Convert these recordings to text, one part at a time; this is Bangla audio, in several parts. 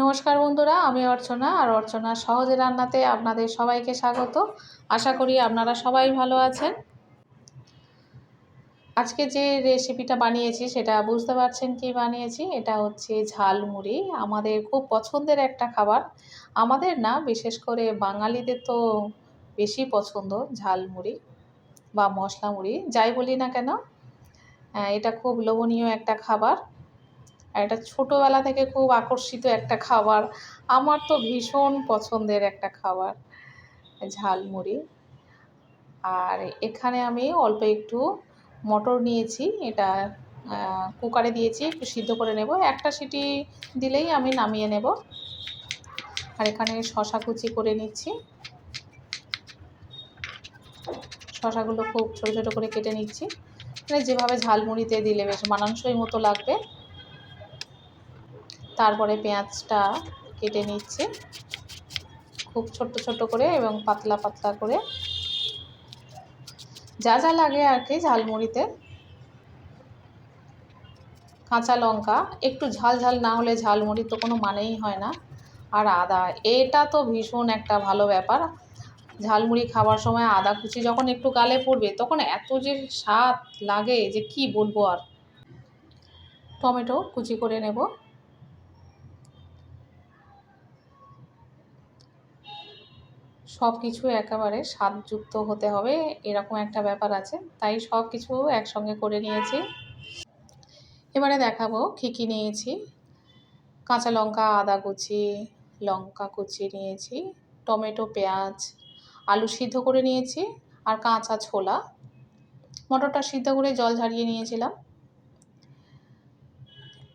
নমস্কার বন্ধুরা, আমি অর্চনা আর অর্চনা সহজে রান্নাতে আপনাদের সবাইকে স্বাগত। আশা করি আপনারা সবাই ভালো আছেন। আজকে যে রেসিপিটা বানিয়েছি সেটা বুঝতে পারছেন কি বানিয়েছি। এটা হচ্ছে ঝালমুড়ি, আমাদের খুব পছন্দের একটা খাবার। আমাদের না, বিশেষ করে বাঙালিদের তো বেশি পছন্দ ঝালমুড়ি বা মশলা মুড়ি, যাই বলি না কেন। এটা খুব লোভনীয় একটা খাবার আর এটা ছোটোবেলা থেকে খুব আকর্ষিত একটা খাবার। আমার তো ভীষণ পছন্দের একটা খাবার ঝালমুড়ি। আর এখানে আমি অল্প একটু মটর নিয়েছি, এটা কুকারে দিয়েছি, একটু সিদ্ধ করে নেব। একটা সিটি দিলেই আমি নামিয়ে নেব। আর এখানে শশা কুচি করে নিচ্ছি, শশাগুলো খুব ছোটো ছোটো করে কেটে নিচ্ছি, মানে যেভাবে ঝালমুড়িতে দিলে বেশ মানানসই মতো লাগবে। তারপরে পেঁয়াজটা কেটে নিচ্ছি খুব ছোট্ট ছোট্ট করে এবং পাতলা পাতলা করে, যা যা লাগে আর কি ঝালমুড়িতে। কাঁচা লঙ্কা, একটু ঝাল ঝাল না হলে ঝালমুড়ির তো কোনো মানেই হয় না। আর আদা, এটা তো ভীষণ একটা ভালো ব্যাপার। ঝালমুড়ি খাওয়ার সময় আদা কুচি যখন একটু গালে পড়বে তখন এত যে স্বাদ লাগে যে কি বলবো আর। টমেটো কুচি করে নেব। সব কিছু একেবারে স্বাদযুক্ত হতে হবে, এরকম একটা ব্যাপার আছে, তাই সব কিছু একসঙ্গে করে নিয়েছি। এবারে দেখাবো কী কী নিয়েছি। কাঁচা লঙ্কা, আদা কুচি, লঙ্কা কুচি নিয়েছি, টমেটো, পেঁয়াজ, আলু সিদ্ধ করে নিয়েছি আর কাঁচা ছোলা। মটরটা সিদ্ধ করে জল ঝরিয়ে নিয়েছিলাম,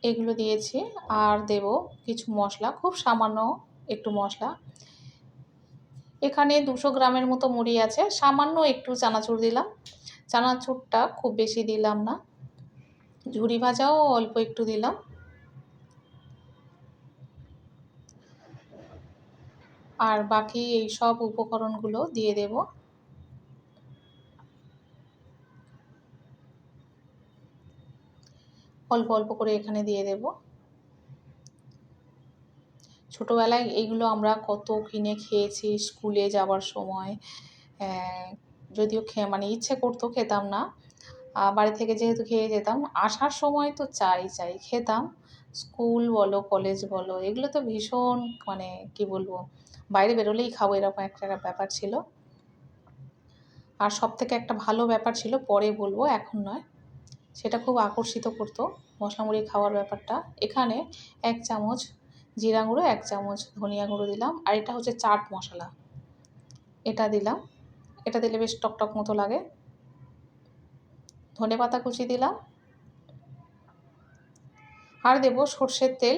এগুলো দিয়েছি। আর দেব কিছু মশলা, খুব সামান্য একটু মশলা। এখানে 200 গ্রামের মতো মুড়ি আছে, সামান্য একটু চানাচুর দিলাম। চানাচুরটা খুব বেশি দিলাম না, ঝুরি ভাজাও অল্প একটু দিলাম। আর বাকি এই সব উপকরণগুলো দিয়ে দেব। অল্প অল্প করে এখানে দিয়ে দেব। ছোটোবেলায় এইগুলো আমরা কত কিনে খেয়েছি স্কুলে যাওয়ার সময়। যদিও মানে ইচ্ছে করতো, খেতাম না। বাড়ি থেকে যেহেতু খেয়ে যেতাম, আসার সময় তো চাই খেতাম। স্কুল বলো কলেজ বলো, এগুলো তো ভীষণ, মানে কি বলবো, বাইরে বেরোলেই খাবো এরকম একটা ব্যাপার ছিল। আর সবথেকে একটা ভালো ব্যাপার ছিল, পরে বলবো এখন নয়, সেটা খুব আকর্ষিত করতো মশলা মুড়ি খাওয়ার ব্যাপারটা। এখানে 1 চামচ জিরা গুঁড়ো, 1 চামচ ধনিয়া গুঁড়ো দিলাম। আর এটা হচ্ছে চাট মশলা, এটা দিলাম। এটা দিলে বেশ টকটক মতো লাগে। ধনেপাতা কুচি দিলাম। আর দেব সর্ষের তেল।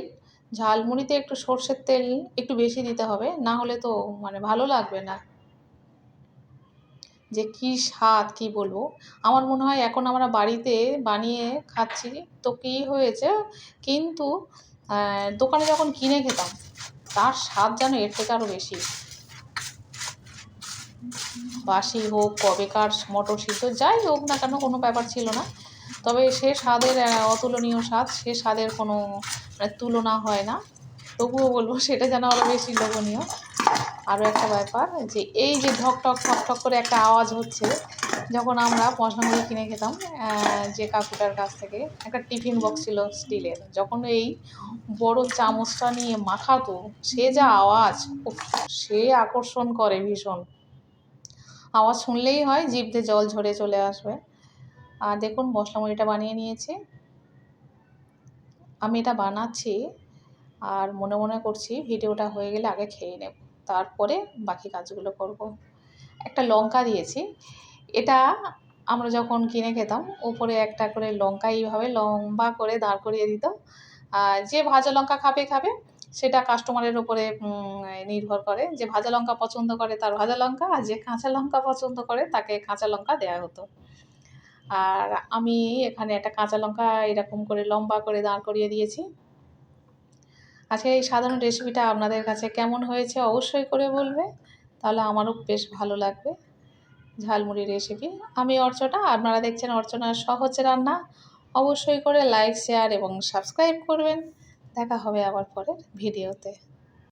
ঝালমুড়িতে একটু সর্ষের তেল একটু বেশি দিতে হবে, না হলে তো মানে ভালো লাগবে না। যে কী স্বাদ কী বলবো। আমার মনে হয় এখন আমরা বাড়িতে বানিয়ে খাচ্ছি তো কী হয়েছে, কিন্তু দোকানে যখন কিনে খেতাম তার স্বাদ যেন এর থেকে আরও বেশি। বাসি হোক, কবেকার মটর সিদ্ধ, যাই হোক না কেন কোনো ব্যাপার ছিল না। তবে সে স্বাদের অতুলনীয় স্বাদ, সে স্বাদের কোনো তুলনা হয় না। তবুও বলবো সেটা যেন আরও বেশি লোভনীয়। আরও একটা ব্যাপার, যে এই যে ঠক ঠক করে একটা আওয়াজ হচ্ছে যখন আমরা মশলা মুড়ি কিনে খেতাম, যে কাকুটার কাছ থেকে, একটা টিফিন বক্স ছিল স্টিলের, যখন এই বড় চামচটা নিয়ে মাখাতো, সে যা আওয়াজ, উফ, সে আকর্ষণ করে ভীষণ। আওয়াজ শুনলেই হয় জিভ দিয়ে জল ঝরে চলে আসবে। আর দেখুন মশলা মুড়িটা বানিয়ে নিয়েছি। আমি এটা বানাচ্ছি আর মনে মনে করছি ভিডিওটা হয়ে গেলে আগে খেয়ে নেব, তারপরে বাকি কাজগুলো করব। একটা লঙ্কা দিয়েছি, এটা আমরা যখন কিনে খেতাম ওপরে একটা করে লঙ্কা এইভাবে লম্বা করে দাঁড় করিয়ে দিত। যে ভাজা লঙ্কা খাবে খাবে, সেটা কাস্টমারের ওপরে নির্ভর করে। যে ভাজা লঙ্কা পছন্দ করে তার ভাজা লঙ্কা, আর যে কাঁচা লঙ্কা পছন্দ করে তাকে কাঁচা লঙ্কা দেওয়া হতো। আর আমি এখানে একটা কাঁচা লঙ্কা এরকম করে লম্বা করে দাঁড় করিয়ে দিয়েছি। আজকে এই সাধারণ রেসিপিটা আপনাদের কাছে কেমন হয়েছে অবশ্যই করে বলবে, তাহলে আমারও বেশ ভালো লাগবে। ঝালমুড়ি রেসিপি, আমি অর্চনা, আপনারা দেখছেন অর্চনার সহজ রান্না। অবশ্যই করে লাইক, শেয়ার এবং সাবস্ক্রাইব করবেন। দেখা হবে আবার পরের ভিডিওতে।